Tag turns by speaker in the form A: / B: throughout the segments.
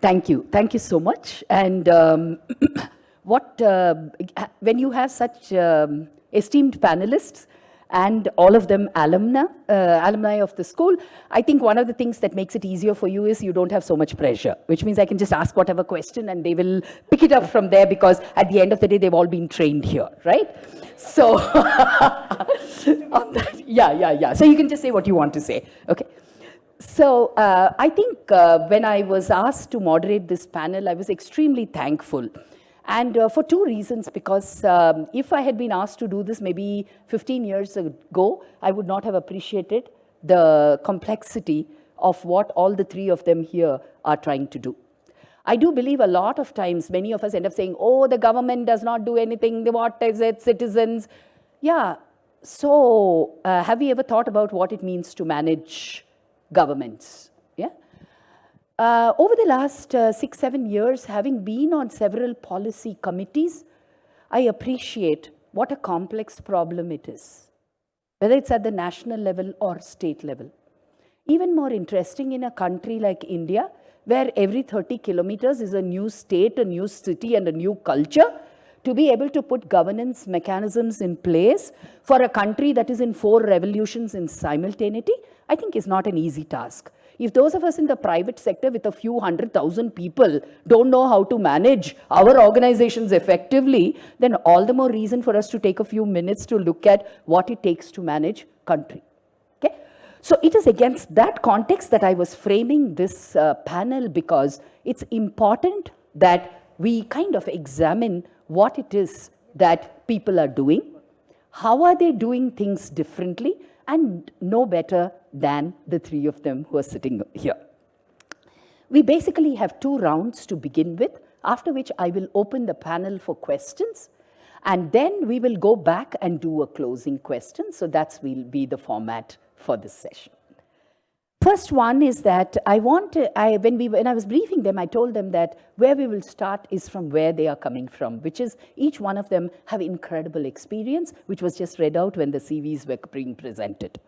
A: Thank you. Thank you so much. And when you have such esteemed panelists, and all of them alumni of the school, I think one of the things that makes it easier for you is you don't have so much pressure, which means I can just ask whatever question and they will pick it up from there, because at the end of the day, they've all been trained here, right? So, yeah. So you can just say what you want to say, okay? So I think when I was asked to moderate this panel, I was extremely thankful. And for two reasons, because if I had been asked to do this maybe 15 years ago, I would not have appreciated the complexity of what all the three of them here are trying to do. I do believe a lot of times, many of us end up saying, oh, the government does not do anything, what is it, citizens? Yeah, so have we ever thought about what it means to manage governments? Yeah. Over the last 6-7 years, having been on several policy committees, I appreciate what a complex problem it is, whether it's at the national level or state level. Even more interesting in a country like India, where every 30 kilometers is a new state, a new city, and a new culture, to be able to put governance mechanisms in place for a country that is in 4 revolutions in simultaneity, I think is not an easy task. If those of us in the private sector with a few 100,000 people don't know how to manage our organizations effectively, then all the more reason for us to take a few minutes to look at what it takes to manage country. Okay? So it is against that context that I was framing this panel, because it's important that we kind of examine what it is that people are doing, how are they doing things differently, and no better than the three of them who are sitting here. We basically have 2 rounds to begin with, after which I will open the panel for questions, and then we will go back and do a closing question. So that will be the format for this session. First one is that when I was briefing them, I told them that where we will start is from where they are coming from, which is each one of them have incredible experience, which was just read out when the CVs were being presented.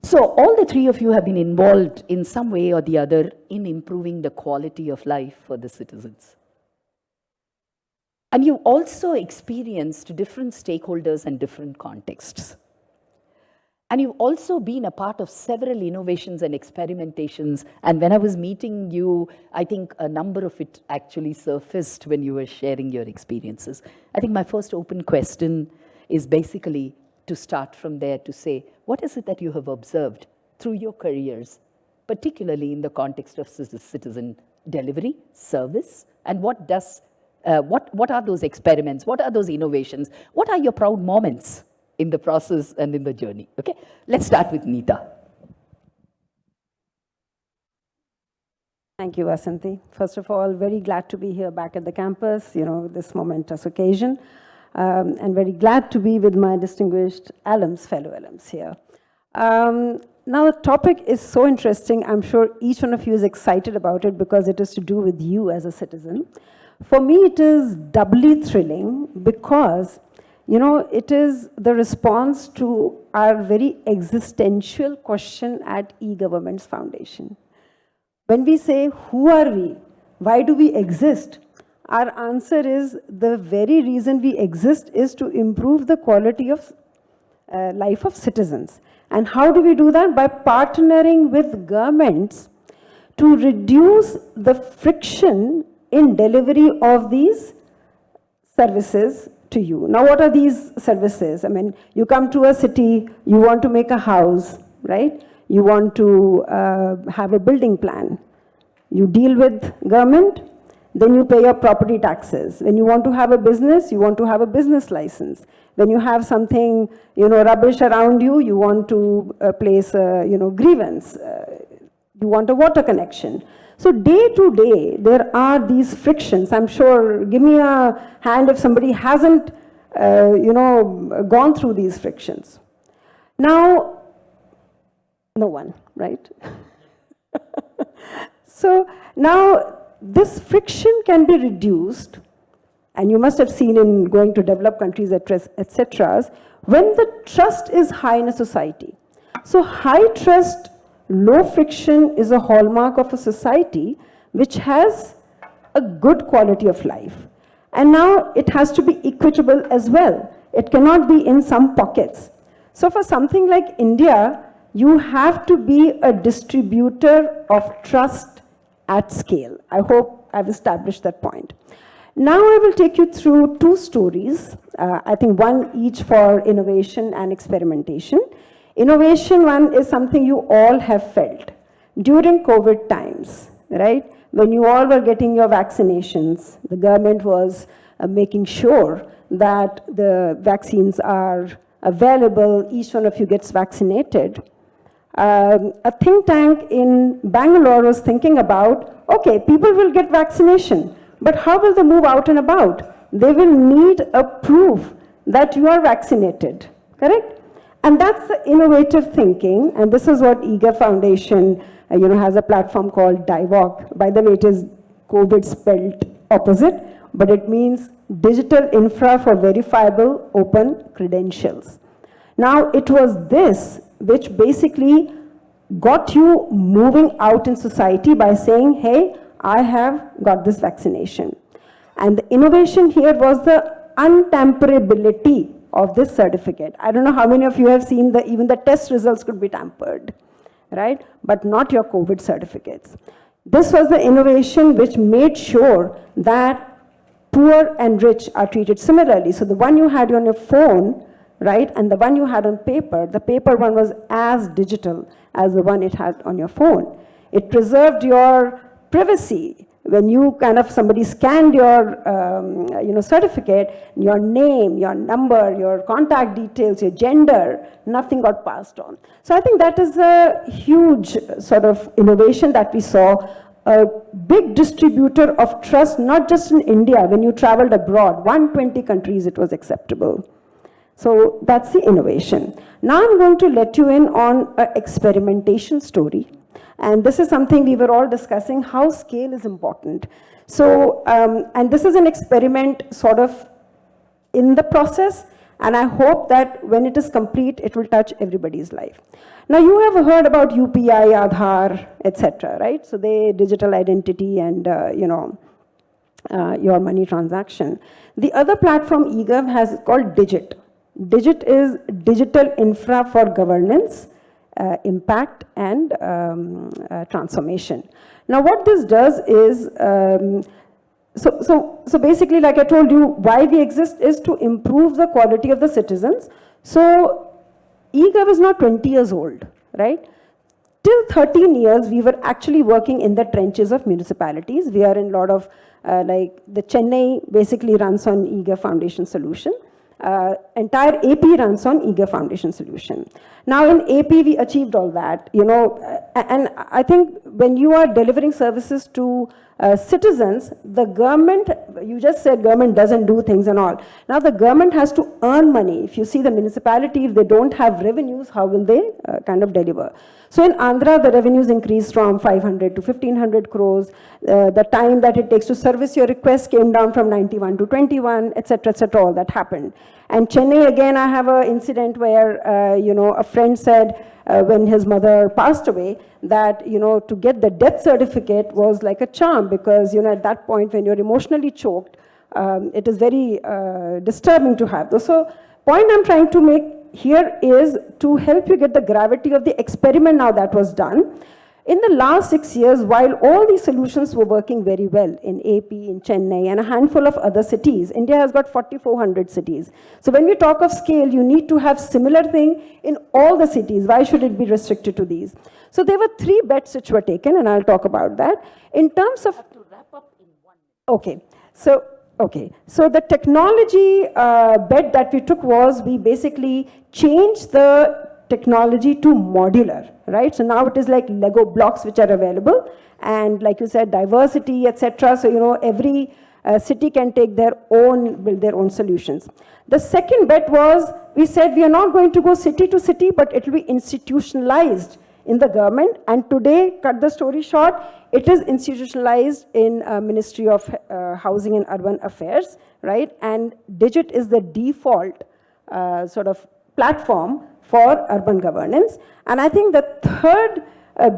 A: So all the 3 of you have been involved in some way or the other in improving the quality of life for the citizens. And you've also experienced different stakeholders and different contexts. And you've also been a part of several innovations and experimentations. And when I was meeting you, I think a number of it actually surfaced when you were sharing your experiences. I think my first open question is basically to start from there to say, what is it that you have observed through your careers, particularly in the context of citizen delivery, service, and what are those experiments? What are those innovations? What are your proud moments in the process and in the journey? Okay, let's start with Neeta.
B: Thank you, Vasanthi. First of all, very glad to be here back at the campus, this momentous occasion, and very glad to be with my distinguished fellow alums here. Now, the topic is so interesting. I'm sure each one of you is excited about it because it is to do with you as a citizen. For me, it is doubly thrilling because it is the response to our very existential question at eGovernment's foundation. When we say, who are we? Why do we exist? Our answer is the very reason we exist is to improve the quality of life of citizens. And how do we do that? By partnering with governments to reduce the friction in delivery of these services to you. Now, what are these services? I mean, you come to a city, you want to make a house, right? You want to have a building plan. You deal with government, then you pay your property taxes. When you want to have a business, you want to have a business license. When you have something, rubbish around you, you want to place a, grievance. You want a water connection. So day to day, there are these frictions. I'm sure, give me a hand if somebody hasn't, gone through these frictions. Now, no one, right? So now, this friction can be reduced and you must have seen in going to developed countries, etc., when the trust is high in a society. So high trust, low friction is a hallmark of a society which has a good quality of life. And now it has to be equitable as well. It cannot be in some pockets. So for something like India, you have to be a distributor of trust at scale. I hope I've established that point. Now I will take you through two stories, I think one each for innovation and experimentation. Innovation one is something you all have felt during COVID times, right? When you all were getting your vaccinations, the government was making sure that the vaccines are available, each one of you gets vaccinated. A think tank in Bangalore was thinking about, okay, people will get vaccination, but how will they move out and about? They will need a proof that you are vaccinated, correct? And that's the innovative thinking, and this is what IIM Foundation has a platform called DIVOC. By the way, it is COVID spelled opposite, but it means digital infra for verifiable open credentials. Now, it was this which basically got you moving out in society by saying, hey, I have got this vaccination. And the innovation here was the untamperability of this certificate. I don't know how many of you have seen even the test results could be tampered, right? But not your COVID certificates. This was the innovation which made sure that poor and rich are treated similarly. So the one you had on your phone, right, and the one you had on paper, the paper one was as digital as the one it had on your phone. It preserved your privacy. When you somebody scanned your certificate, your name, your number, your contact details, your gender, nothing got passed on. So I think that is a huge sort of innovation that we saw, a big distributor of trust, not just in India. When you traveled abroad, 120 countries it was acceptable. So that's the innovation. Now I'm going to let you in on an experimentation story. And this is something we were all discussing, how scale is important. So, and this is an experiment sort of in the process, and I hope that when it is complete, it will touch everybody's life. Now, you have heard about UPI, Aadhaar, etc., right? So they digital identity and, your money transaction. The other platform eGov has called Digit. Digit is digital infra for governance, impact and transformation. Now what this does is, so basically, like I told you, why we exist is to improve the quality of the citizens. So eGov is not 20 years old, right? Till 13 years, we were actually working in the trenches of municipalities. We are in a lot of, like the Chennai basically runs on eGov Foundation solution. Entire AP runs on eGov Foundation solution. Now in AP, we achieved all that, and I think when you are delivering services to citizens, the government, you just said government doesn't do things and all. Now the government has to earn money. If you see the municipality, if they don't have revenues, how will they deliver? So in Andhra, the revenues increased from 500 to 1500 crores. The time that it takes to service your request came down from 91 to 21, etc., all that happened. And Chennai, again, I have an incident where, a friend said when his mother passed away that, to get the death certificate was like a charm because, at that point when you're emotionally choked, it is very disturbing to have those. So point I'm trying to make here is to help you get the gravity of the experiment now that was done. In the last 6 years, while all these solutions were working very well in AP, in Chennai, and a handful of other cities, India has got 4,400 cities. So when we talk of scale, you need to have similar thing in all the cities. Why should it be restricted to these? So there were 3 bets which were taken, and I'll talk about that. In terms of...
A: To wrap up in 1 minute.
B: Okay. So the technology bet that we took was we basically changed the technology to modular, right? So now it is like Lego blocks which are available, and like you said, diversity, etc. So every city can take build their own solutions. The second bet was we said we are not going to go city to city, but it will be institutionalized in the government. And today, cut the story short, it is institutionalized in Ministry of Housing and Urban Affairs, right? And Digit is the default sort of platform for urban governance. And I think the third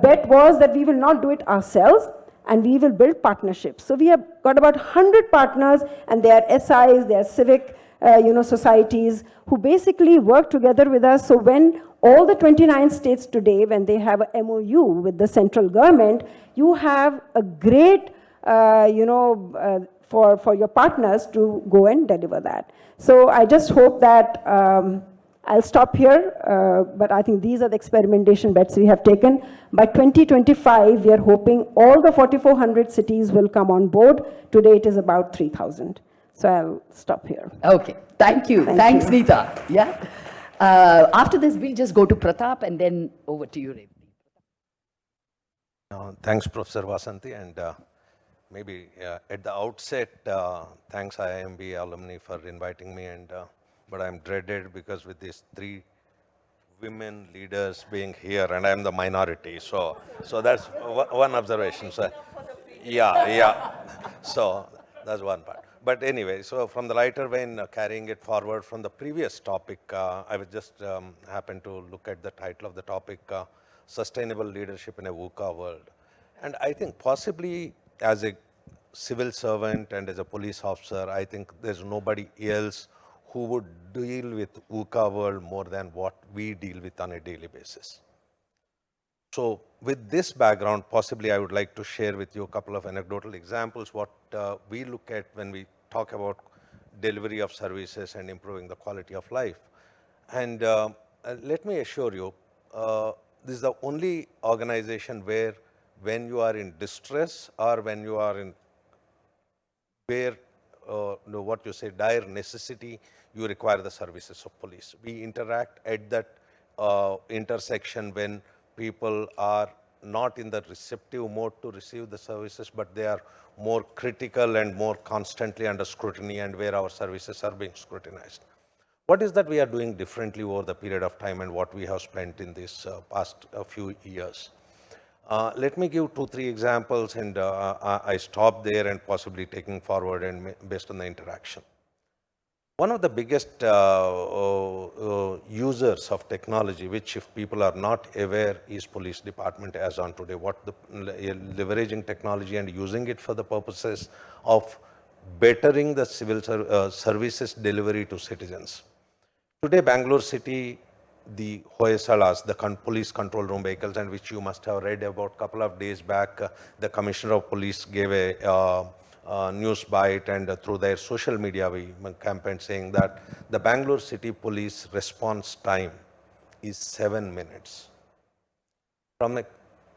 B: bet was that we will not do it ourselves, and we will build partnerships. So we have got about 100 partners, and they are SIs, they are civic societies who basically work together with us. So when all the 29 states today, when they have a MOU with the central government, you have a great, for your partners to go and deliver that. So I just hope that I'll stop here, but I think these are the experimentation bets we have taken. By 2025, we are hoping all the 4,400 cities will come on board. Today, it is about 3,000. So I'll stop here.
A: Okay, thank you. Thanks, Neeta. Yeah. After this, we'll just go to Pratap and then over to you, Revati.
C: Thanks, Professor Vasanthi, and maybe at the outset, thanks IIMB alumni for inviting me, and but I'm dreaded because with these 3 women leaders being here, and I'm the minority, so that's one observation. So, yeah. So that's one part. But anyway, so from the lighter vein, carrying it forward from the previous topic, I was just happened to look at the title of the topic, Sustainable Leadership in a VUCA World. And I think possibly as a civil servant and as a police officer, I think there's nobody else who would deal with VUCA world more than what we deal with on a daily basis. So with this background, possibly I would like to share with you a couple of anecdotal examples, what we look at when we talk about delivery of services and improving the quality of life. And let me assure you, this is the only organization where when you are in distress or when you are in dire necessity, you require the services of police. We interact at that intersection when people are not in the receptive mode to receive the services, but they are more critical and more constantly under scrutiny, and where our services are being scrutinized. What is that we are doing differently over the period of time and what we have spent in this past few years? Let me give 2-3 examples, and I stop there and possibly taking forward and based on the interaction. One of the biggest users of technology, which if people are not aware, is police department as on today. Leveraging technology and using it for the purposes of bettering the civil services delivery to citizens. Today, Bangalore City, the Hoysalas, the police control room vehicles, and which you must have read about a couple of days back, the Commissioner of Police gave a news bite, and through their social media campaign saying that the Bangalore City Police response time is 7 minutes. From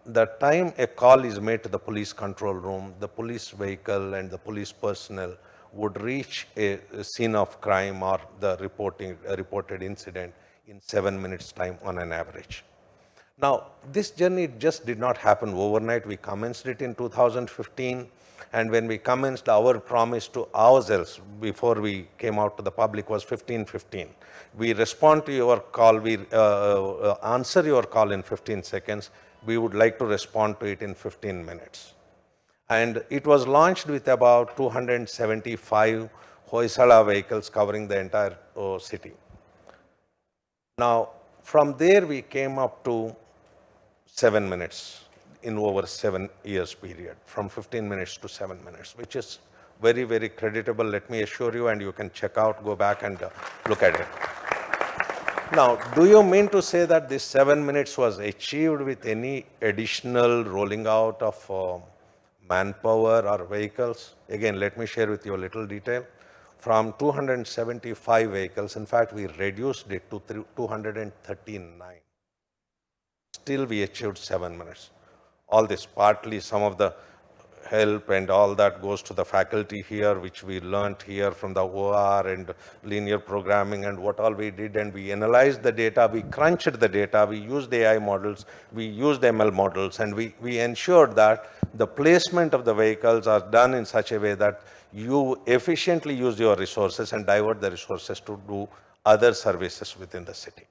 C: the time a call is made to the police control room, the police vehicle and the police personnel would reach a scene of crime or the reported incident in 7 minutes time on an average. Now, this journey just did not happen overnight. We commenced it in 2015. And when we commenced, our promise to ourselves before we came out to the public was 15-15. We respond to your call, we answer your call in 15 seconds. We would like to respond to it in 15 minutes. And it was launched with about 275 Hoysala vehicles covering the entire city. Now, from there we came up to 7 minutes in over 7 years period, from 15 minutes to 7 minutes, which is very, very creditable, let me assure you, and you can check out, go back and look at it. Now, do you mean to say that this 7 minutes was achieved with any additional rolling out of manpower or vehicles? Again, let me share with you a little detail. From 275 vehicles, in fact, we reduced it to 239. Still, we achieved 7 minutes. All this, partly some of the help and all that goes to the faculty here, which we learned here from the OR and linear programming and what all we did. And we analyzed the data, we crunched the data, we used AI models, we used ML models, and we ensured that the placement of the vehicles are done in such a way that you efficiently use your resources and divert the resources to do other services within the city.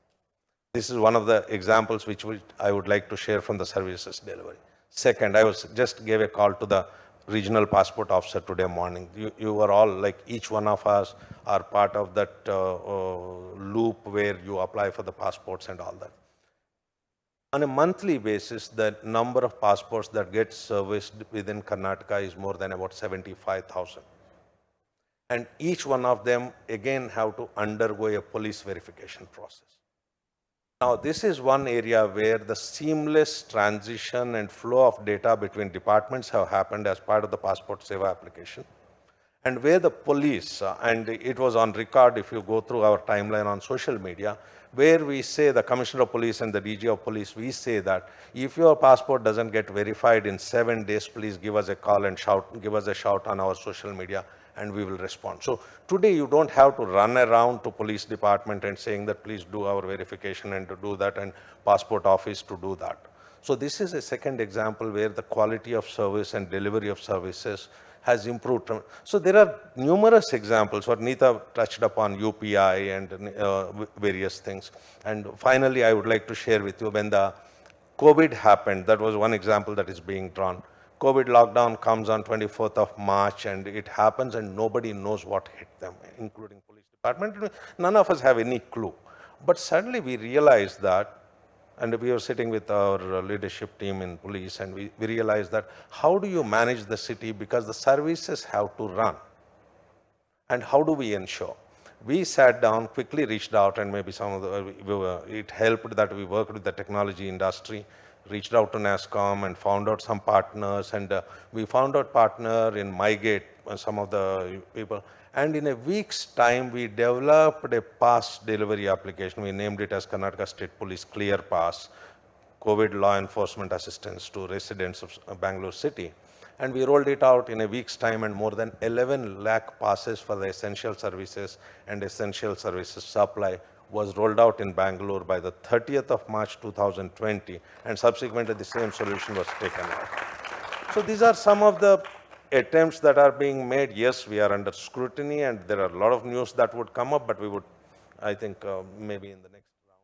C: This is one of the examples which I would like to share from the services delivery. Second, I just gave a call to the regional passport officer today morning. You were all, like each one of us, are part of that loop where you apply for the passports and all that. On a monthly basis, the number of passports that get serviced within Karnataka is more than about 75,000. And each one of them, again, have to undergo a police verification process. Now, this is one area where the seamless transition and flow of data between departments have happened as part of the Passport Seva application. And where the police, and it was on record if you go through our timeline on social media, where we say, the Commissioner of Police and the DG of Police, we say that if your passport doesn't get verified in 7 days, please give us a call and give us a shout on our social media, and we will respond. So today you don't have to run around to police department and saying that please do our verification and to do that, and passport office to do that. So this is a second example where the quality of service and delivery of services has improved. So there are numerous examples. What Neeta touched upon, UPI and various things. And finally, I would like to share with you, when the COVID happened, that was one example that is being drawn. COVID lockdown comes on 24th of March, and it happens and nobody knows what hit them, including police department. None of us have any clue. But suddenly we realized that, and we were sitting with our leadership team in police, and we realized that how do you manage the city, because the services have to run. And how do we ensure? We sat down, quickly reached out, and maybe some of it helped that we worked with the technology industry, reached out to NASCOM and found out some partners, and we found out partner in MyGate, some of the people. And in a week's time, we developed a pass delivery application. We named it as Karnataka State Police Clear Pass, COVID law enforcement assistance to residents of Bangalore City. And we rolled it out in a week's time, and more than 11 lakh passes for the essential services and essential services supply was rolled out in Bangalore by the 30th of March 2020, and subsequently the same solution was taken out. So these are some of the attempts that are being made. Yes, we are under scrutiny, and there are a lot of news that would come up, but we would, I think, maybe in the next round.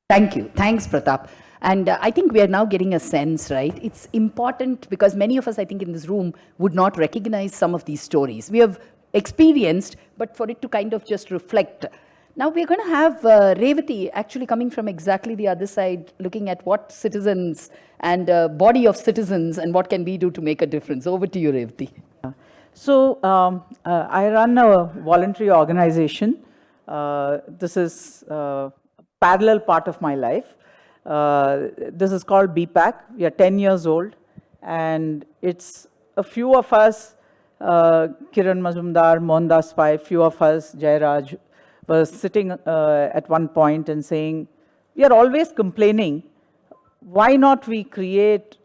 A: Thank you. Thanks, Pratap. And I think we are now getting a sense, right? It's important because many of us, I think, in this room would not recognize some of these stories. We have experienced, but for it to kind of just reflect. Now we're going to have Revati actually coming from exactly the other side, looking at what citizens and body of citizens and what can we do to make a difference. Over to you, Revati.
D: So I run a voluntary organization. This is a parallel part of my life. This is called BPAC. We are 10 years old, and it's a few of us, Kiran Mazumdar, Mohandas Pai, few of us, Jairaj, was sitting at one point and saying, we are always complaining, why not we create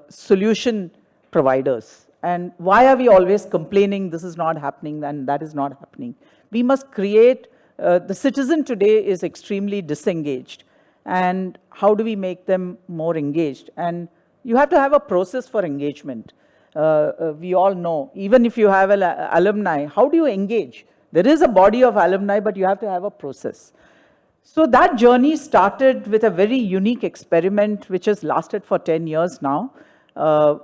D: solution providers? And why are we always complaining this is not happening and that is not happening? We must create, the citizen today is extremely disengaged. And how do we make them more engaged? And you have to have a process for engagement. We all know, even if you have an alumni, how do you engage? There is a body of alumni, but you have to have a process. So that journey started with a very unique experiment, which has lasted for 10 years now.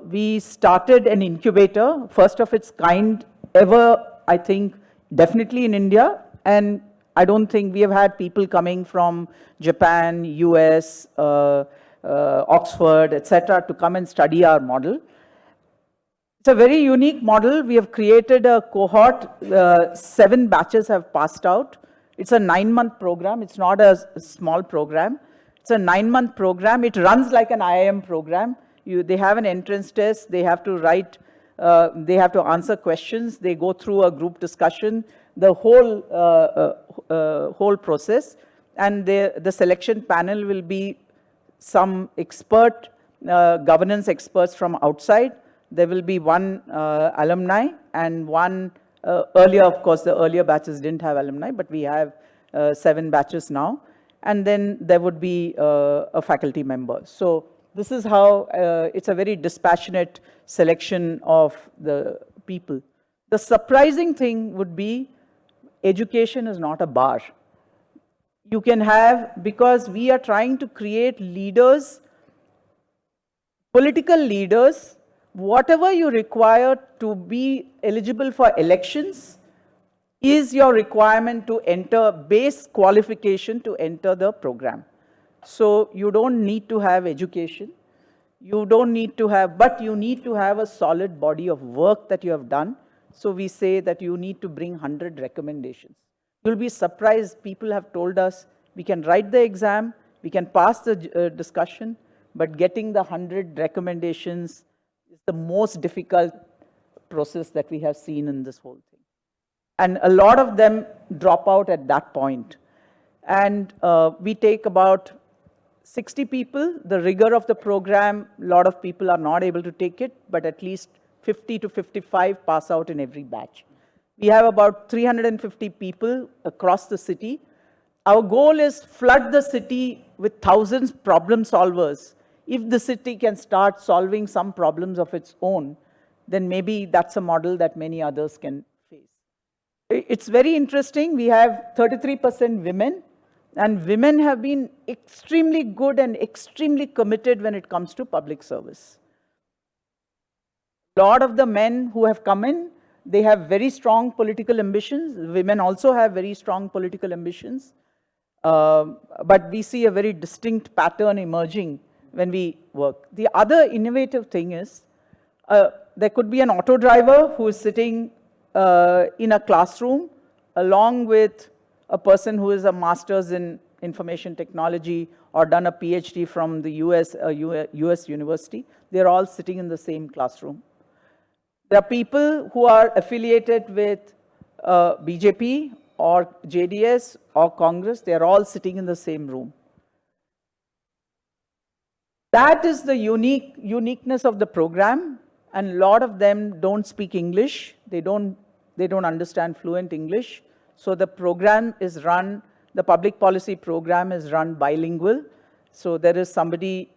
D: We started an incubator, first of its kind ever, I think, definitely in India. And I don't think we have had people coming from Japan, US, Oxford, etc., to come and study our model. It's a very unique model. We have created a cohort. 7 batches have passed out. It's a 9-month program. It's not a small program. It's a 9-month program. It runs like an IIM program. They have an entrance test. They have to write. They have to answer questions. They go through a group discussion. The whole process. And the selection panel will be some expert, governance experts from outside. There will be one alumni and one earlier, of course, the earlier batches didn't have alumni, but we have 7 batches now. And then there would be a faculty member. So this is how it's a very dispassionate selection of the people. The surprising thing would be education is not a bar. You can have, because we are trying to create leaders Political leaders, whatever you require to be eligible for elections is your requirement to enter, base qualification to enter the program. So you don't need to have education, you don't need to have, but you need to have a solid body of work that you have done. So we say that you need to bring 100 recommendations. You'll be surprised, people have told us, we can write the exam, we can pass the discussion, but getting the 100 recommendations is the most difficult process that we have seen in this whole thing. And a lot of them drop out at that point. And we take about 60 people. The rigor of the program, a lot of people are not able to take it, but at least 50 to 55 pass out in every batch. We have about 350 people across the city. Our goal is flood the city with thousands of problem solvers. If the city can start solving some problems of its own, then maybe that's a model that many others can face. It's very interesting. We have 33% women, and women have been extremely good and extremely committed when it comes to public service. A lot of the men who have come in, they have very strong political ambitions. Women also have very strong political ambitions. But we see a very distinct pattern emerging when we work. The other innovative thing is, there could be an auto driver who is sitting in a classroom along with a person who is a master's in information technology or done a PhD from the US university. They're all sitting in the same classroom. There are people who are affiliated with BJP or JDS or Congress. They're all sitting in the same room. That is the uniqueness of the program, and a lot of them don't speak English. They don't understand fluent English. So the program is run, the public policy program is run bilingual. So there is somebody,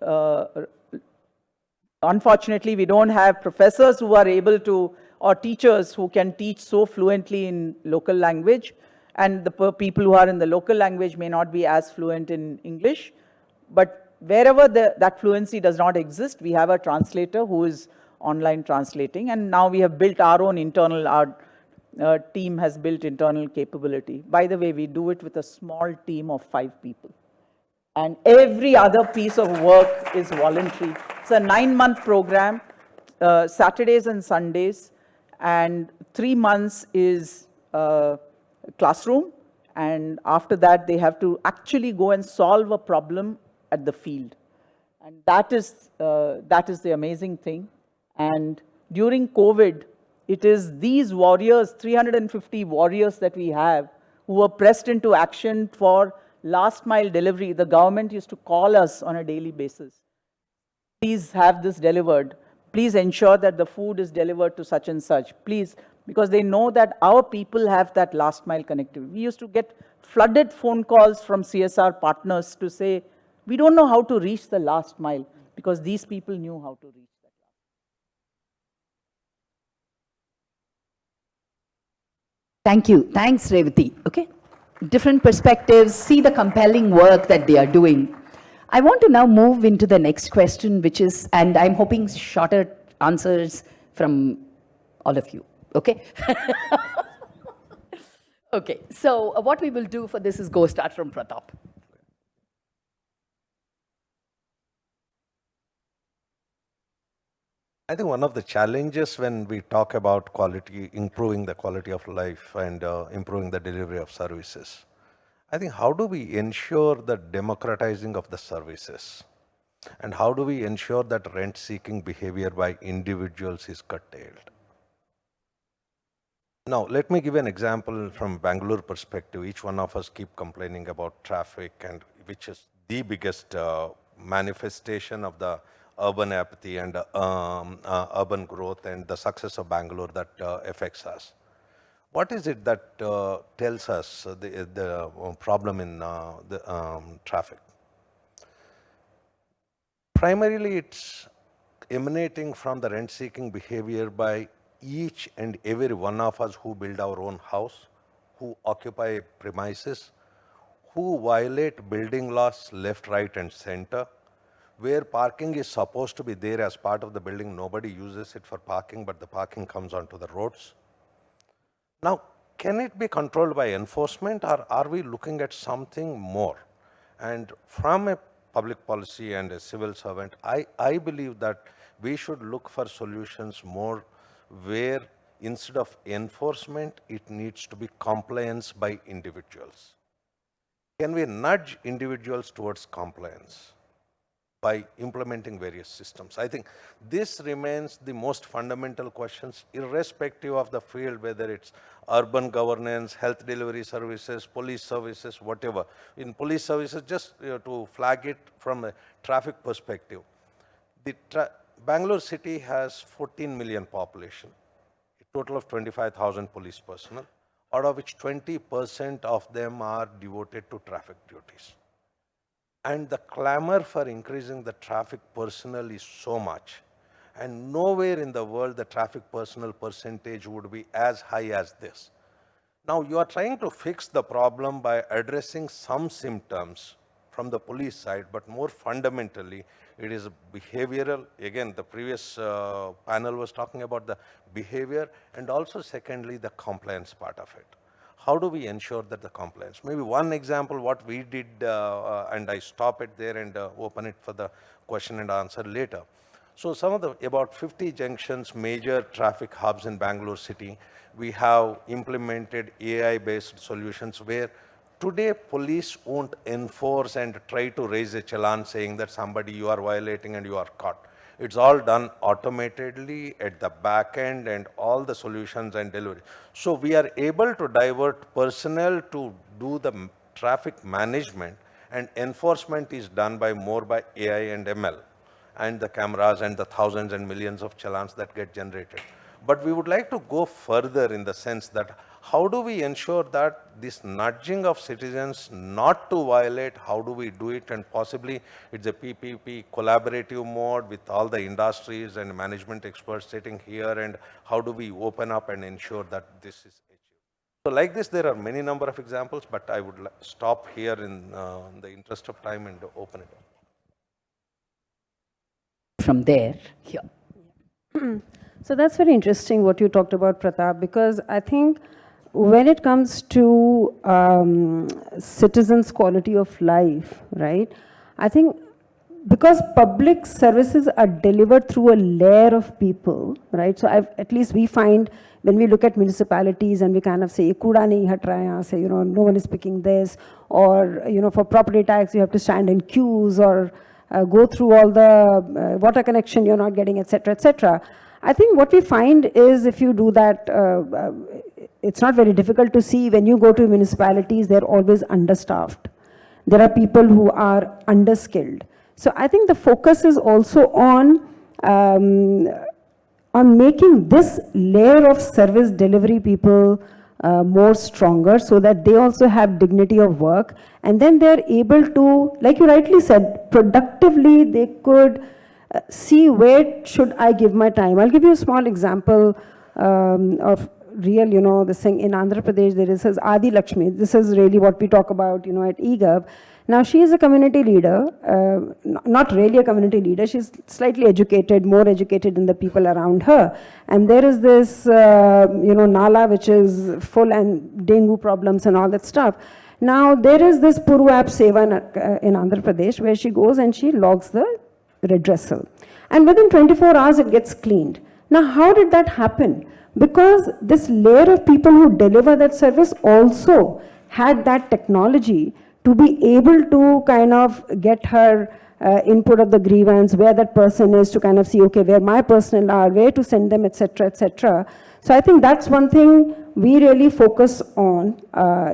D: unfortunately, we don't have professors who are able to, or teachers who can teach so fluently in local language. And the people who are in the local language may not be as fluent in English. But wherever that fluency does not exist, we have a translator who is online translating. And now we have built our own internal, our team has built internal capability. By the way, we do it with a small team of 5 people. And every other piece of work is voluntary. It's a 9-month program, Saturdays and Sundays, and 3 months is classroom. And after that, they have to actually go and solve a problem at the field. And that is the amazing thing. And during COVID, it is these warriors, 350 warriors that we have, who were pressed into action for last mile delivery. The government used to call us on a daily basis. Please have this delivered. Please ensure that the food is delivered to such and such. Please, because they know that our people have that last mile connectivity. We used to get flooded phone calls from CSR partners to say, we don't know how to reach the last mile, because these people knew how to reach that last mile.
A: Thank you. Thanks, Revati. Okay. Different perspectives, see the compelling work that they are doing. I want to now move into the next question, which is, and I'm hoping shorter answers from all of you. Okay. Okay. So what we will do for this is go start from Pratap.
C: I think one of the challenges when we talk about quality, improving the quality of life and improving the delivery of services, I think how do we ensure the democratizing of the services? And how do we ensure that rent-seeking behavior by individuals is curtailed? Now, let me give an example from Bangalore perspective. Each one of us keep complaining about traffic, and which is the biggest manifestation of the urban apathy and urban growth and the success of Bangalore that affects us. What is it that tells us the problem in the traffic? Primarily, it's emanating from the rent-seeking behavior by each and every one of us who build our own house, who occupy premises, who violate building laws left, right, and center, where parking is supposed to be there as part of the building, nobody uses it for parking, but the parking comes onto the roads. Now, can it be controlled by enforcement, or are we looking at something more? And from a public policy and a civil servant, I believe that we should look for solutions more where instead of enforcement, it needs to be compliance by individuals. Can we nudge individuals towards compliance by implementing various systems? I think this remains the most fundamental questions, irrespective of the field, whether it's urban governance, health delivery services, police services, whatever. In police services, just to flag it from a traffic perspective, the Bangalore city has 14 million population, a total of 25,000 police personnel, out of which 20% of them are devoted to traffic duties. And the clamor for increasing the traffic personnel is so much. And nowhere in the world the traffic personnel percentage would be as high as this. Now you are trying to fix the problem by addressing some symptoms from the police side, but more fundamentally, it is behavioral. Again, the previous panel was talking about the behavior, and also secondly, the compliance part of it. How do we ensure that the compliance? Maybe one example, what we did, and I stop it there and open it for the question and answer later. So some of the, about 50 junctions, major traffic hubs in Bangalore city, we have implemented AI-based solutions where today police won't enforce and try to raise a challan saying that somebody you are violating and you are caught. It's all done automatically at the back end and all the solutions and delivery. So we are able to divert personnel to do the traffic management, and enforcement is done by more by AI and ML and the cameras and the thousands and millions of challans that get generated. But we would like to go further in the sense that how do we ensure that this nudging of citizens not to violate, how do we do it? And possibly it's a PPP collaborative mode with all the industries and management experts sitting here, and how do we open up and ensure that this is achieved? So like this, there are many number of examples, but I would stop here in the interest of time and open it up.
A: From there, here.
B: So that's very interesting what you talked about, Pratap, because I think when it comes to citizens' quality of life, right, I think because public services are delivered through a layer of people, right, so at least we find when we look at municipalities and we kind of say, kuda nahi hat raha hai yahan se, no one is picking this, or, for property tax, you have to stand in queues, or go through all the water connection you're not getting, etc., etc. I think what we find is if you do that, it's not very difficult to see when you go to municipalities, they're always understaffed. There are people who are underskilled. So I think the focus is also on making this layer of service delivery people more stronger, so that they also have dignity of work, and then they're able to, like you rightly said, productively they could see where should I give my time. I'll give you a small example of real, this thing in Andhra Pradesh. There is Adi Lakshmi. This is really what we talk about, at eGov. Now she is a community leader, not really a community leader. She's slightly educated, more educated than the people around her. And there is this, Nala, which is full and dengue problems and all that stuff. Now there is this Purvap Seva in Andhra Pradesh where she goes and she logs the redressal. And within 24 hours it gets cleaned. Now how did that happen? Because this layer of people who deliver that service also had that technology to be able to kind of get her input of the grievance, where that person is, to kind of see, okay, where my personnel are, where to send them, etc., etc. So I think that's one thing we really focus on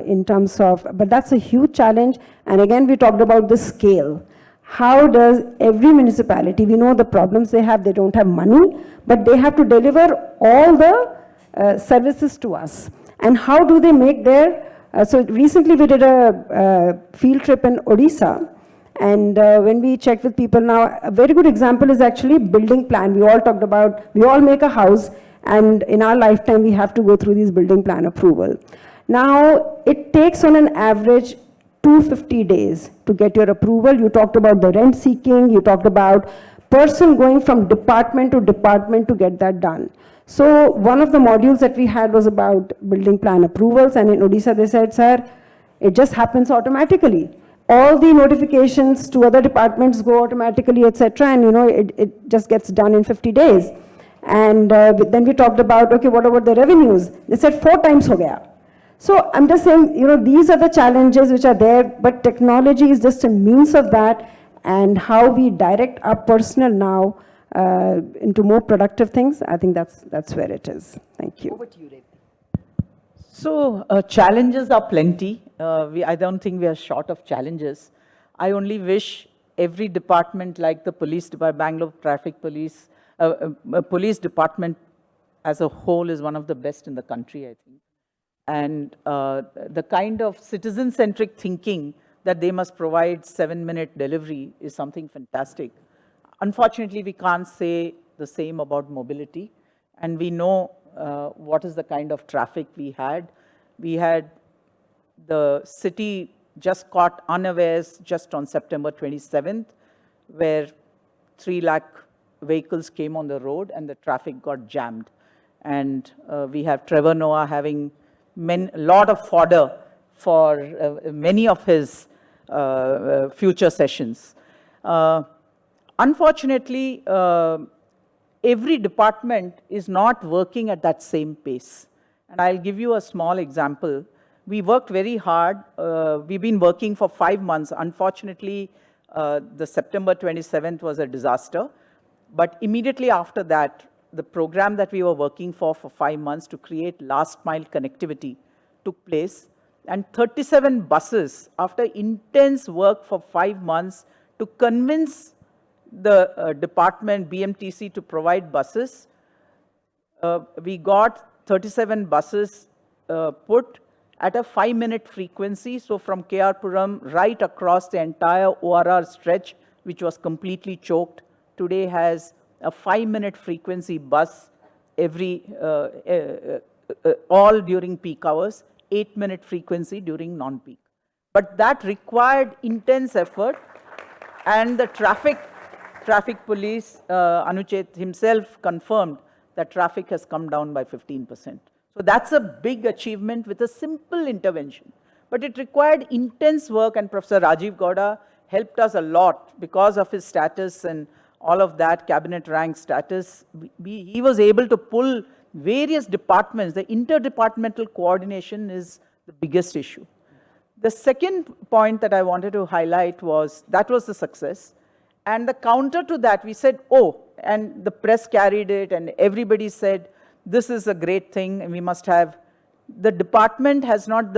B: in terms of, but that's a huge challenge. And again, we talked about the scale. How does every municipality, we know the problems they don't have money, but they have to deliver all the services to us. And how do they make their, so recently we did a field trip in Odisha, and when we checked with people now, a very good example is actually building plan. We all talked about, we all make a house, and in our lifetime we have to go through these building plan approval. Now, it takes on an average 250 days to get your approval. You talked about the rent seeking, you talked about person going from department to department to get that done. So one of the modules that we had was about building plan approvals, and in Odisha they said, sir, it just happens automatically. All the notifications to other departments go automatically, etc., and it just gets done in 50 days. And then we talked about, okay, what about the revenues? They said 4 times ho gaya. So I'm just saying, these are the challenges which are there, but technology is just a means of that, and how we direct our personnel now into more productive things, I think that's where it is. Thank you.
A: Over to you, Revati.
D: So challenges are plenty. I don't think we are short of challenges. I only wish every department, like the police department, Bangalore Traffic Police, police department as a whole is one of the best in the country, I think. And the kind of citizen-centric thinking that they must provide 7-minute delivery is something fantastic. Unfortunately, we can't say the same about mobility. And we know what is the kind of traffic we had. We had the city just caught unawares just on September 27th, where 3 lakh vehicles came on the road and the traffic got jammed. And we have Trevor Noah having a lot of fodder for many of his future sessions. Unfortunately, every department is not working at that same pace. And I'll give you a small example. We worked very hard. We've been working for 5 months. Unfortunately, the September 27th was a disaster. But immediately after that, the program that we were working for 5 months to create last mile connectivity took place. And 37 buses, after intense work for 5 months to convince the department, BMTC, to provide buses, we got 37 buses put at a 5-minute frequency. So from KR Puram right across the entire ORR stretch, which was completely choked, today has a 5-minute frequency bus every, all during peak hours, 8-minute frequency during non-peak. But that required intense effort, and the traffic police, Anuchet himself confirmed that traffic has come down by 15%. So that's a big achievement with a simple intervention. But it required intense work, and Professor Rajiv Gowda helped us a lot because of his status and all of that, cabinet rank status. He was able to pull various departments. The interdepartmental coordination is the biggest issue. The second point that I wanted to highlight was, that was the success. And the counter to that, we said, oh, and the press carried it, and everybody said, this is a great thing, and we must have, the department has not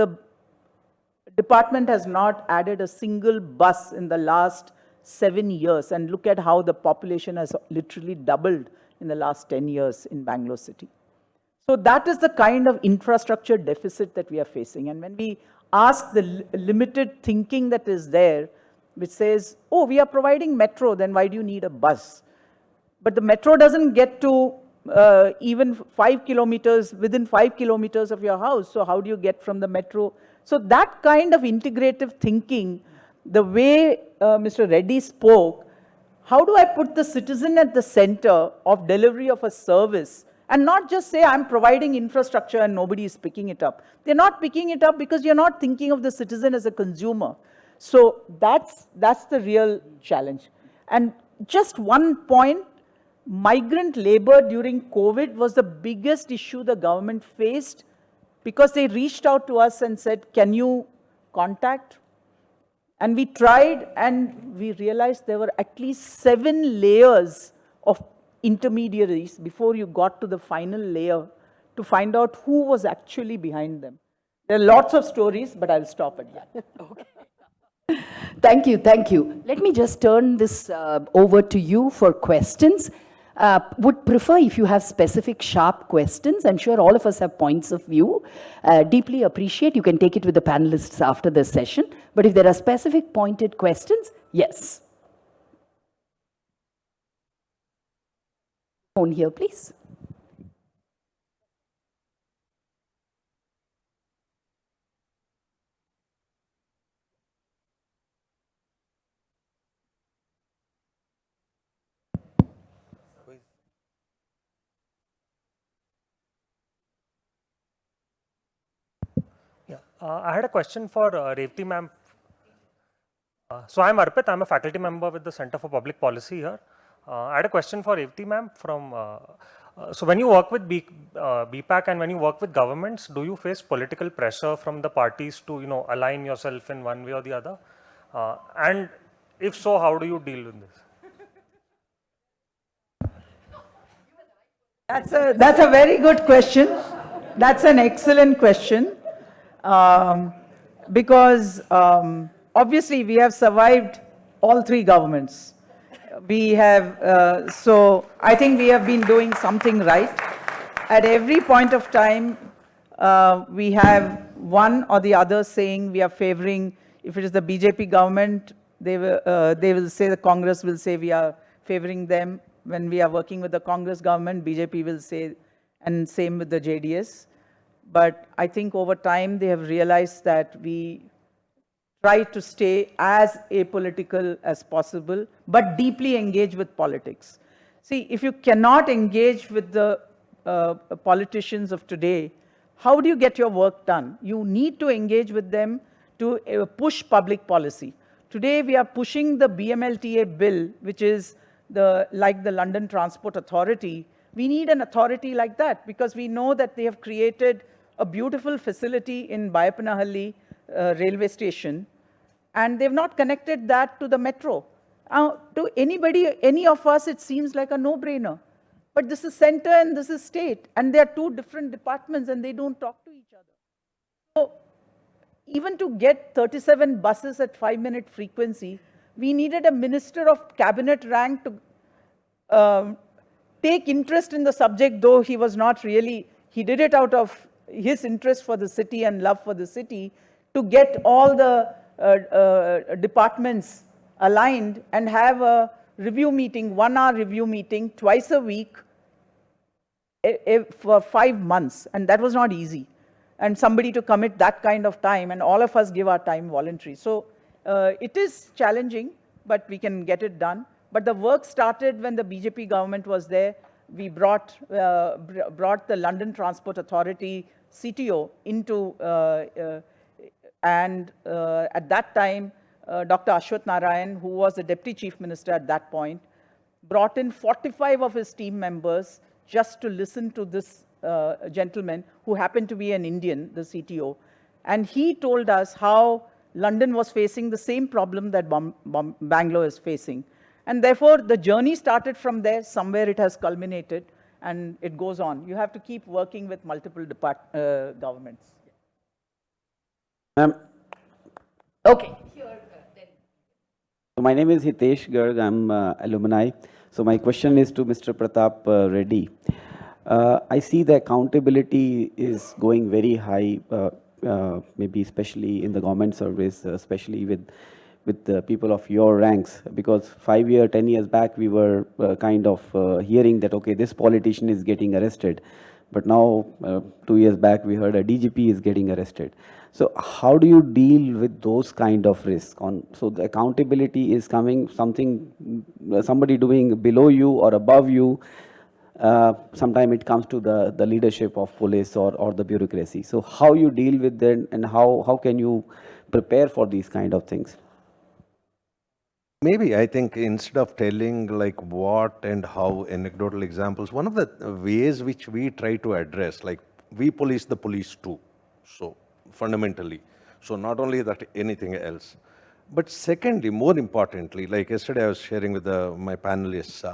D: added a single bus in the last 7 years. And look at how the population has literally doubled in the last 10 years in Bangalore city. So that is the kind of infrastructure deficit that we are facing. And when we ask the limited thinking that is there, which says, oh, we are providing metro, then why do you need a bus? But the metro doesn't get to even 5 kilometers, within 5 kilometers of your house. So how do you get from the metro? So that kind of integrative thinking, the way Mr. Reddy spoke, how do I put the citizen at the center of delivery of a service, and not just say I'm providing infrastructure and nobody is picking it up. They're not picking it up because you're not thinking of the citizen as a consumer. So that's the real challenge. And just one point, migrant labor during COVID was the biggest issue the government faced, because they reached out to us and said, can you contact? And we tried, and we realized there were at least 7 layers of intermediaries before you got to the final layer to find out who was actually behind them. There are lots of stories, but I'll stop at that.
A: Okay. Thank you, thank you. Let me just turn this over to you for questions. Would prefer if you have specific sharp questions. I'm sure all of us have points of view. Deeply appreciate. You can take it with the panelists after this session. But if there are specific pointed questions, yes. Phone here, please.
E: I had a question for Revati ma'am. So I'm Arpit, I'm a faculty member with the Center for Public Policy here. I had a question for Revati ma'am from, so when you work with BPAC and when you work with governments, do you face political pressure from the parties to, align yourself in one way or the other? And if so, how do you deal with this?
D: That's a very good question. That's an excellent question. Because obviously we have survived all three governments. We have, so I think we have been doing something right. At every point of time, we have one or the other saying we are favoring. If it is the BJP government, they will say, the Congress will say we are favoring them. When we are working with the Congress government, BJP will say, and same with the JDS. But I think over time they have realized that we try to stay as apolitical as possible, but deeply engage with politics. See, if you cannot engage with the politicians of today, how do you get your work done? You need to engage with them to push public policy. Today we are pushing the BMLTA bill, which is like the London Transport Authority. We need an authority like that because we know that they have created a beautiful facility in Bayapanahalli railway station, and they've not connected that to the metro. To anybody, any of us, it seems like a no-brainer. But this is center and this is state, and they are two different departments and they don't talk to each other. So even to get 37 buses at 5-minute frequency, we needed a minister of cabinet rank to take interest in the subject, though he was not really, he did it out of his interest for the city and love for the city, to get all the departments aligned and have a review meeting, 1-hour review meeting twice a week for 5 months. And that was not easy. And somebody to commit that kind of time, and all of us give our time voluntary. So it is challenging, but we can get it done. But the work started when the BJP government was there. We brought the London Transport Authority CTO into, and at that time, Dr. Ashwath Narayan, who was the Deputy Chief Minister at that point, brought in 45 of his team members just to listen to this gentleman who happened to be an Indian, the CTO. And he told us how London was facing the same problem that Bangalore is facing. And therefore, the journey started from there. Somewhere it has culminated, and it goes on. You have to keep working with multiple governments.
F: Ma'am.
A: Okay.
F: So my name is Hitesh Garg. I'm alumni. So my question is to Mr. Pratap Reddy. I see the accountability is going very high, maybe especially in the government service, especially with the people of your ranks, because 10 years back, we were kind of hearing that, okay, this politician is getting arrested. But now, 2 years back, we heard a DGP is getting arrested. So how do you deal with those kind of risks? So the accountability is coming, somebody doing below you or above you. Sometimes it comes to the leadership of police or the bureaucracy. So how you deal with them, and how can you prepare for these kind of things?
C: Maybe I think instead of telling like what and how anecdotal examples, one of the ways which we try to address, like we police the police too. So fundamentally, so not only that, anything else. But secondly, more importantly, like yesterday I was sharing with my panelists,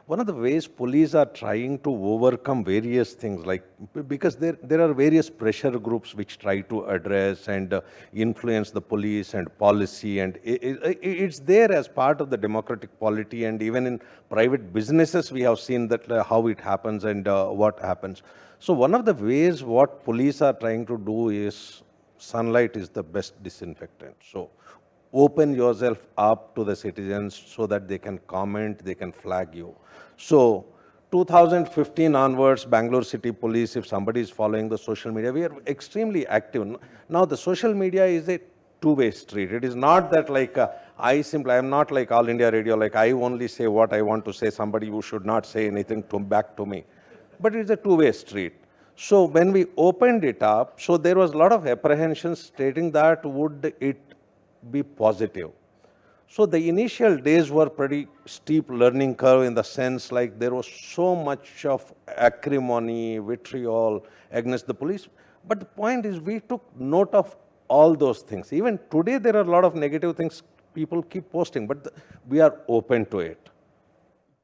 C: one of the ways police are trying to overcome various things, like because there are various pressure groups which try to address and influence the police and policy, and it's there as part of the democratic polity, and even in private businesses we have seen that how it happens and what happens. So one of the ways what police are trying to do is sunlight is the best disinfectant. So open yourself up to the citizens so that they can comment, they can flag you. So 2015 onwards, Bangalore City Police, if somebody is following the social media, we are extremely active. Now the social media is a two-way street. It is not that like I am not like All India Radio, like I only say what I want to say, somebody who should not say anything back to me. But it's a two-way street. So when we opened it up, so there was a lot of apprehension stating that would it be positive. So the initial days were pretty steep learning curve in the sense like there was so much of acrimony, vitriol against the police. But the point is we took note of all those things. Even today there are a lot of negative things people keep posting, but we are open to it.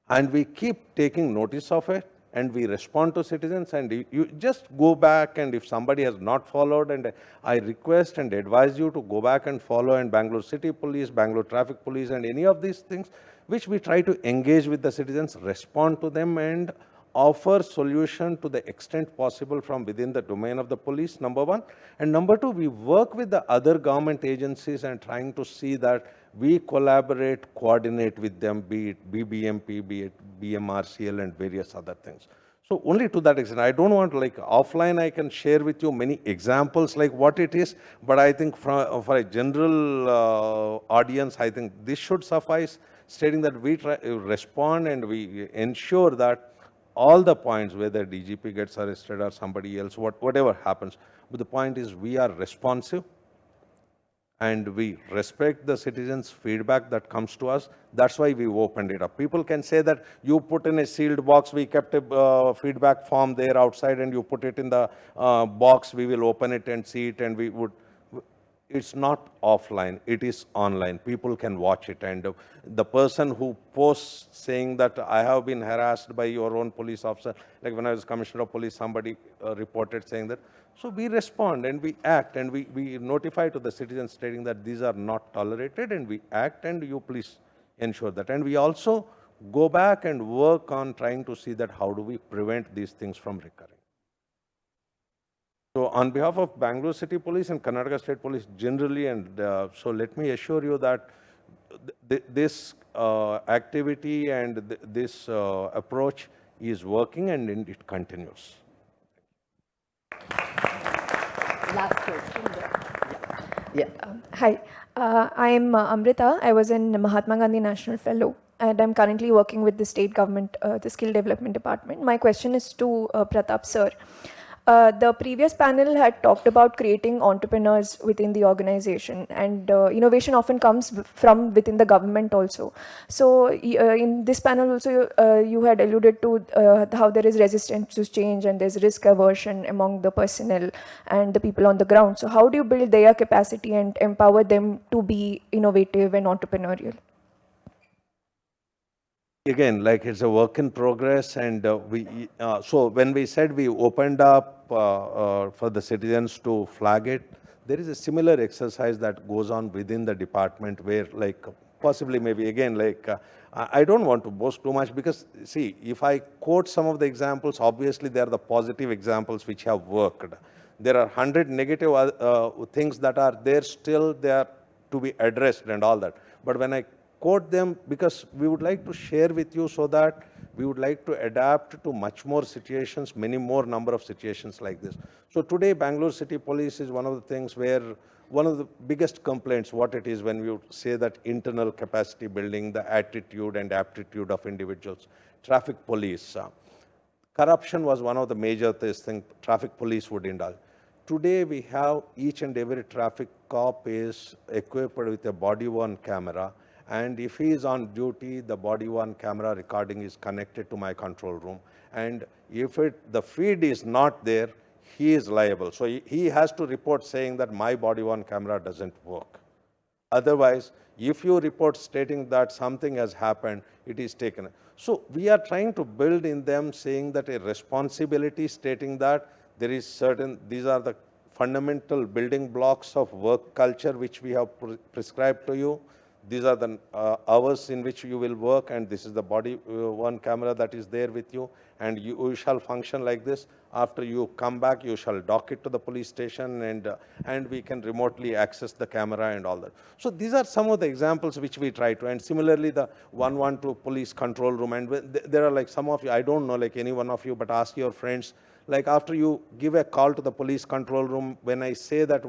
C: And we keep taking notice of it and we respond to citizens, and you just go back, and if somebody has not followed, and I request and advise you to go back and follow, and Bangalore City Police, Bangalore Traffic Police, and any of these things which we try to engage with the citizens, respond to them and offer solution to the extent possible from within the domain of the police, number one. And number two, we work with the other government agencies and trying to see that we collaborate, coordinate with them, be it BBMP, be it BMRCL and various other things. So only to that extent. I don't want, like offline I can share with you many examples like what it is, but I think for a general audience, I think this should suffice, stating that we try respond and we ensure that all the points, whether DGP gets arrested or somebody else, whatever happens. But the point is we are responsive and we respect the citizens' feedback that comes to us. That's why we opened it up. People can say that you put in a sealed box, we kept a feedback form there outside and you put it in the box, we will open it and see it, and we would. It's not offline, it is online. People can watch it, and the person who posts saying that I have been harassed by your own police officer, like when I was Commissioner of Police, somebody reported saying that. So we respond and we act, and we notify to the citizens stating that these are not tolerated, and we act, and you please ensure that. And we also go back and work on trying to see that how do we prevent these things from recurring. So on behalf of Bangalore City Police and Karnataka State Police generally, and so let me assure you that this activity and this approach is working, and it continues.
A: Last question.
G: Hi, I am Amrita. I was in Mahatma Gandhi National Fellow, and I'm currently working with the state government, the Skill Development Department. My question is to Pratap sir. The previous panel had talked about creating entrepreneurs within the organization, and innovation often comes from within the government also. So in this panel also you had alluded to how there is resistance to change and there's risk aversion among the personnel and the people on the ground. So how do you build their capacity and empower them to be innovative and entrepreneurial?
C: Again, like it's a work in progress, and so when we said we opened up for the citizens to flag it, there is a similar exercise that goes on within the department where, like, possibly maybe again, like I don't want to boast too much, because see, if I quote some of the examples, obviously they are the positive examples which have worked. There are 100 negative things that are there still, they are to be addressed and all that. But when I quote them, because we would like to share with you, so that we would like to adapt to much more situations, many more number of situations like this. So today, Bangalore City Police is one of the things where one of the biggest complaints, what it is when you say that internal capacity building, the attitude and aptitude of individuals. Traffic police, corruption was one of the major things traffic police would indulge. Today, we have each and every traffic cop is equipped with a body-worn camera. And if he is on duty, the body-worn camera recording is connected to my control room. And if the feed is not there, he is liable. So he has to report saying that my body-worn camera doesn't work. Otherwise, if you report stating that something has happened, it is taken. So we are trying to build in them saying that a responsibility, stating that there is certain, these are the fundamental building blocks of work culture which we have prescribed to you. These are the hours in which you will work, and this is the body-worn camera that is there with you, and you shall function like this. After you come back, you shall dock it to the police station, and we can remotely access the camera and all that. So these are some of the examples which we try to, and similarly the 112 police control room, and there are like some of you, I don't know like any one of you, but ask your friends, like after you give a call to the police control room, when I say that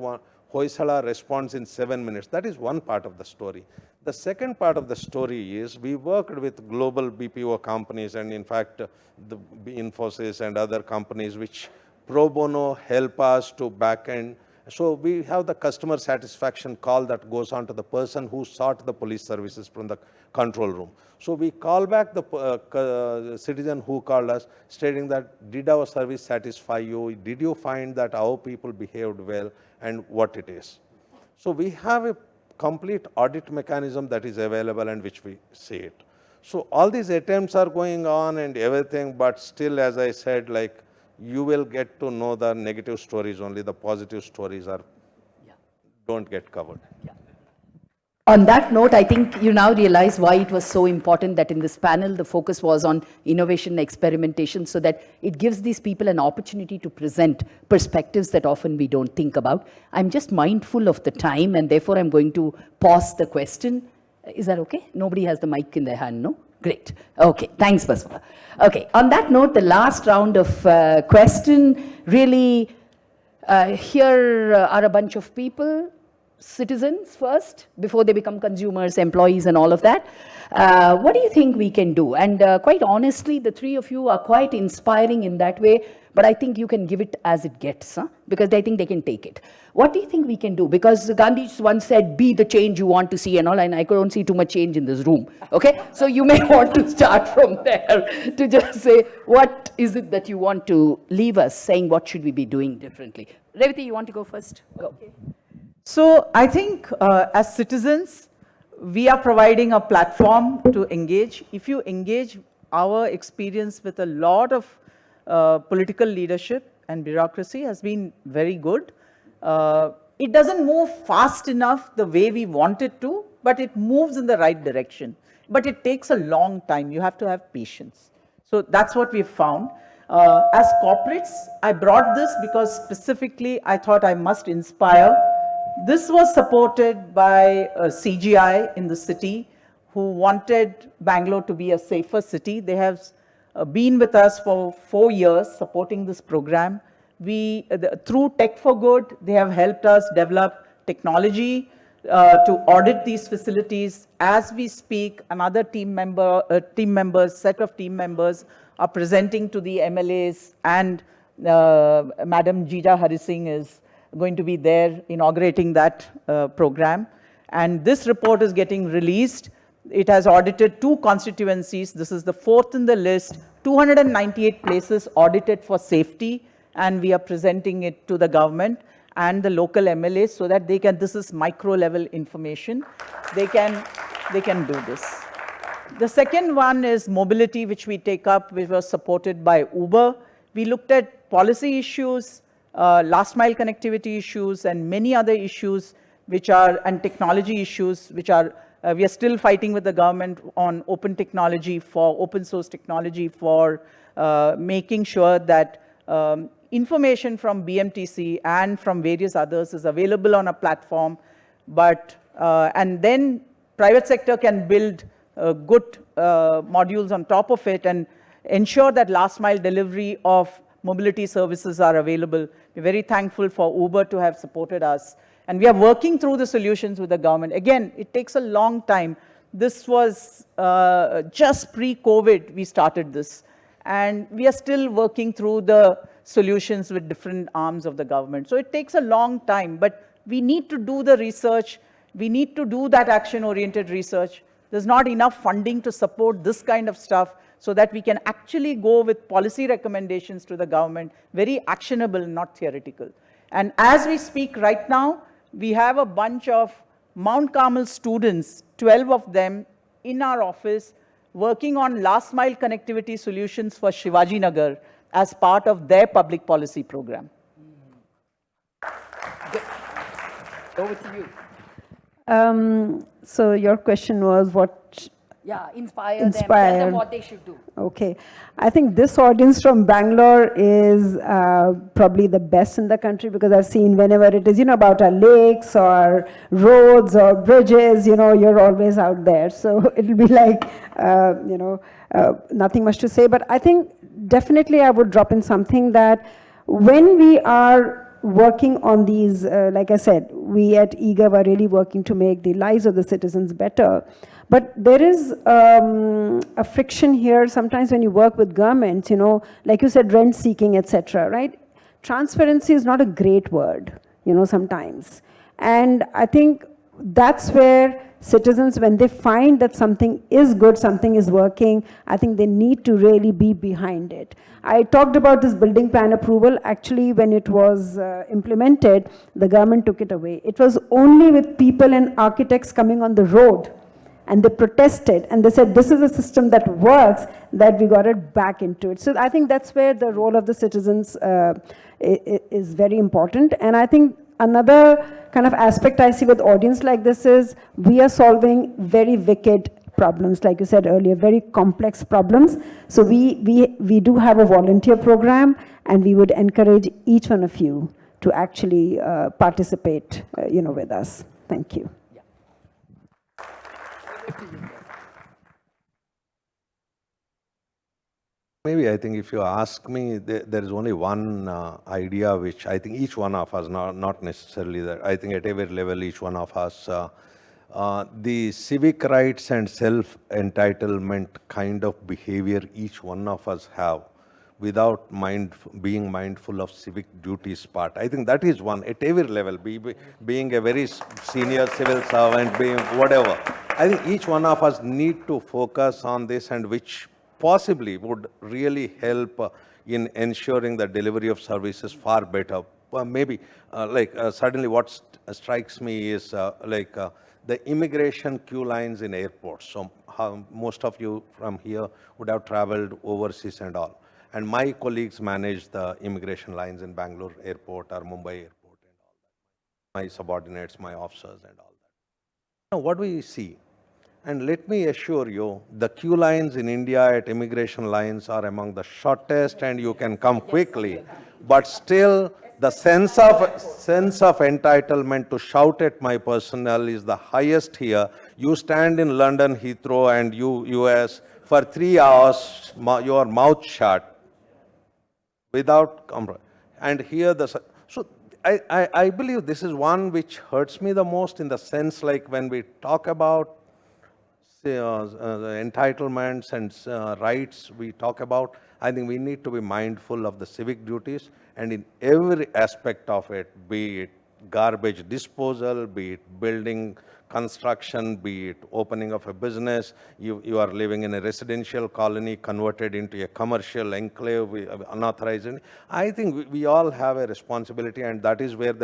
C: Hoysala responds in 7 minutes. That is one part of the story. The second part of the story is we worked with global BPO companies, and in fact, the Infosys and other companies which pro bono help us to back end. So we have the customer satisfaction call that goes on to the person who sought the police services from the control room. So we call back the citizen who called us stating that, did our service satisfy you? Did you find that our people behaved well, and what it is? So we have a complete audit mechanism that is available and which we see it. So all these attempts are going on and everything, but still, as I said, like, you will get to know the negative stories only. The positive stories don't get covered.
A: On that note, I think you now realize why it was so important that in this panel, the focus was on innovation and experimentation, so that it gives these people an opportunity to present perspectives that often we don't think about. I'm just mindful of the time, and therefore I'm going to pause the question. Is that okay? Nobody has the mic in their hand, no? Great. Okay, thanks, Baswa. Okay, on that note, the last round of question, really, here are a bunch of people, citizens first, before they become consumers, employees, and all of that. What do you think we can do? And quite honestly, the three of you are quite inspiring in that way, but I think you can give it as it gets, because I think they can take it. What do you think we can do? Because Gandhi once said, be the change you want to see and all, and I don't see too much change in this room, okay? So you may want to start from there to just say, what is it that you want to leave us saying, what should we be doing differently? Revati, you want to go first? Go.
D: Okay. So I think as citizens, we are providing a platform to engage. If you engage our experience with a lot of political leadership and bureaucracy has been very good. It doesn't move fast enough the way we want it to, but it moves in the right direction. But it takes a long time. You have to have patience. So that's what we've found. As corporates, I brought this because specifically I thought I must inspire. This was supported by CGI in the city, who wanted Bangalore to be a safer city. They have been with us for 4 years supporting this program. Through Tech for Good, they have helped us develop technology to audit these facilities. As we speak, another set of team members are presenting to the MLAs, and Madam Jija Hari Singh is going to be there inaugurating that program. And this report is getting released. It has audited 2 constituencies. This is the 4th in the list, 298 places audited for safety, and we are presenting it to the government and the local MLAs so that they can, this is micro level information, they can do this. The second one is mobility, which we take up, which was supported by Uber. We looked at policy issues, last mile connectivity issues, and many other issues which are, and technology issues which are, we are still fighting with the government on open technology, for open source technology, for making sure that information from BMTC and from various others is available on a platform, but, and then private sector can build good modules on top of it and ensure that last mile delivery of mobility services are available. We're very thankful for Uber to have supported us. And we are working through the solutions with the government. Again, it takes a long time. This was just pre-COVID, we started this. And we are still working through the solutions with different arms of the government. So it takes a long time, but we need to do the research. We need to do that action-oriented research. There's not enough funding to support this kind of stuff so that we can actually go with policy recommendations to the government, very actionable, not theoretical. And as we speak right now, we have a bunch of Mount Carmel students, 12 of them, in our office, working on last mile connectivity solutions for Shivaji Nagar as part of their public policy program.
A: Over to you.
B: So your question was what?
A: Yeah, inspire them, tell them what they should do.
B: Okay. I think this audience from Bangalore is probably the best in the country, because I've seen whenever it is, about our lakes or roads or bridges, you're always out there. So it'll be like, nothing much to say. But I think definitely I would drop in something that when we are working on these, like I said, we at eGov are really working to make the lives of the citizens better. But there is a friction here sometimes when you work with governments, like you said, rent seeking, etc., right? transparency is not a great word, sometimes. And I think that's where citizens, when they find that something is good, something is working, I think they need to really be behind it. I talked about this building plan approval. Actually, when it was implemented, the government took it away. It was only with people and architects coming on the road, and they protested, and they said, this is a system that works, that we got it back into it. So I think that's where the role of the citizens is very important. And I think another kind of aspect I see with audience like this is, we are solving very wicked problems, like you said earlier, very complex problems. So we do have a volunteer program, and we would encourage each one of you to actually participate, with us. Thank you.
C: Maybe I think if you ask me, there is only one idea which I think each one of us, not necessarily that, I think at every level each one of us, the civic rights and self-entitlement kind of behavior each one of us have without being mindful of civic duties part. I think that is one at every level, being a very senior civil servant, being whatever. I think each one of us need to focus on this, and which possibly would really help in ensuring the delivery of services far better. Maybe suddenly what strikes me is the immigration queue lines in airports. So how most of you from here would have traveled overseas and all. And my colleagues manage the immigration lines in Bangalore airport or Mumbai airport and all that. My subordinates, my officers and all that. Now what do we see? And let me assure you, the queue lines in India at immigration lines are among the shortest, and you can come quickly. But still, the sense of entitlement to shout at my personnel is the highest here. You stand in London Heathrow and US for 3 hours, your mouth shut, without compromise. And here so I believe this is one which hurts me the most, in the sense like when we talk about the entitlements and rights we talk about, I think we need to be mindful of the civic duties, and in every aspect of it, be it garbage disposal, be it building construction, be it opening of a business, you are living in a residential colony converted into a commercial enclave, unauthorized. I think we all have a responsibility, and that is where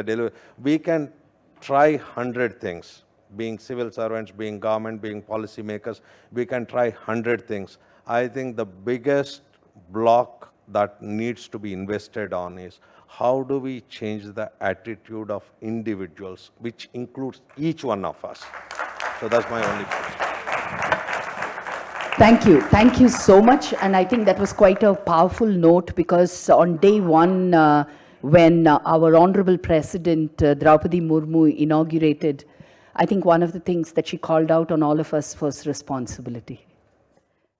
C: we can try 100 things. Being civil servants, being government, being policy makers, we can try 100 things. I think the biggest block that needs to be invested on is, how do we change the attitude of individuals, which includes each one of us. So that's my only point.
A: Thank you so much. And I think that was quite a powerful note, because on day one, when our Honorable President Draupadi Murmu inaugurated, I think one of the things that she called out on all of us was responsibility.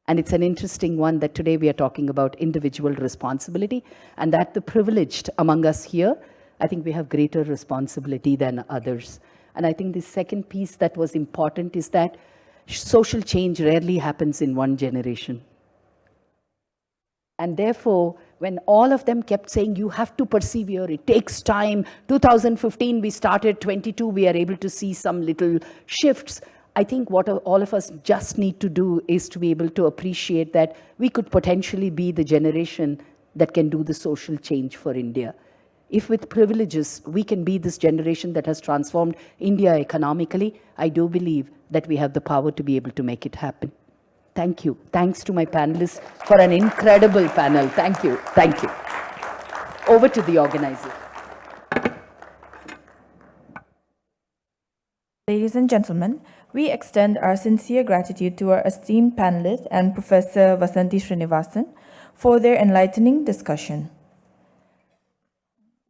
A: And it's an interesting one that today we are talking about individual responsibility, and that the privileged among us here, I think we have greater responsibility than others. And I think the second piece that was important is that social change rarely happens in one generation. And therefore, when all of them kept saying, you have to persevere, it takes time. 2015, we started, 22, we are able to see some little shifts. I think what all of us just need to do is to be able to appreciate that we could potentially be the generation that can do the social change for India. If with privileges, we can be this generation that has transformed India economically, I do believe that we have the power to be able to make it happen. Thank you. Thanks to my panelists for an incredible panel. Thank you. Thank you. Over to the organizer.
H: Ladies and gentlemen, we extend our sincere gratitude to our esteemed panelists and Professor Vasanthi Srinivasan for their enlightening discussion.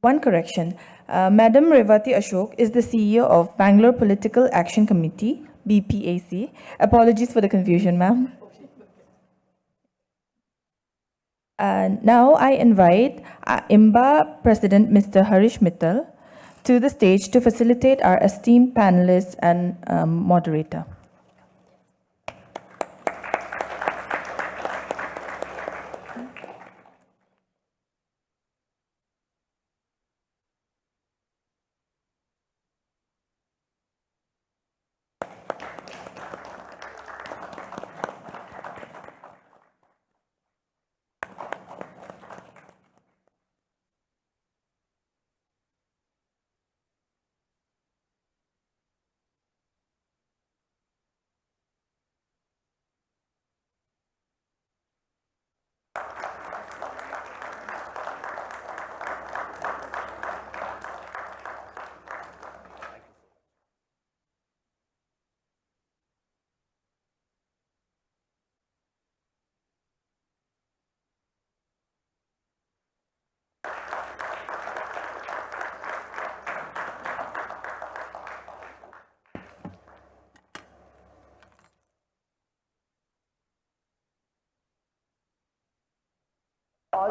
H: One correction, Madam Revati Ashok is the CEO of Bangalore Political Action Committee, BPAC. Apologies for the confusion, ma'am. Now I invite IMBA President Mr. Harish Mittal to the stage to facilitate our esteemed panelists and moderator.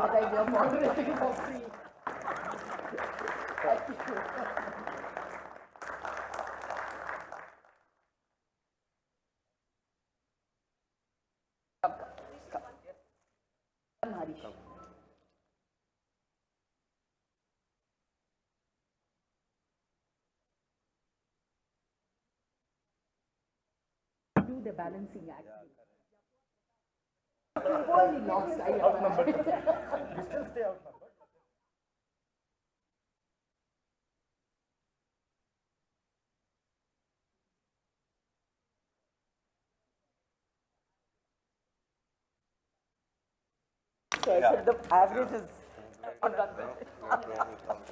A: that you're moderating for free. Thank you. Come, Harish. Do the balancing act. We've only lost.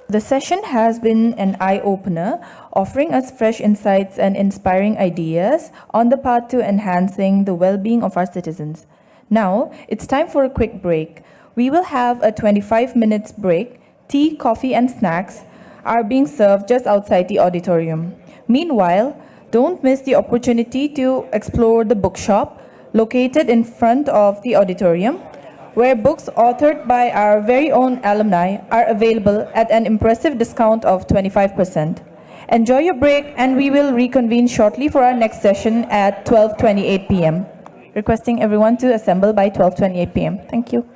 H: The session has been an eye-opener, offering us fresh insights and inspiring ideas on the path to enhancing the well-being of our citizens. Now, it's time for a quick break. We will have a 25 minutes break. Tea, coffee, and snacks are being served just outside the auditorium. Meanwhile, don't miss the opportunity to explore the bookshop located in front of the auditorium, where books authored by our very own alumni are available at an impressive discount of 25%. Enjoy your break, and we will reconvene shortly for our next session at 12:28 p.m. Requesting everyone to assemble by 12:28 p.m. Thank you.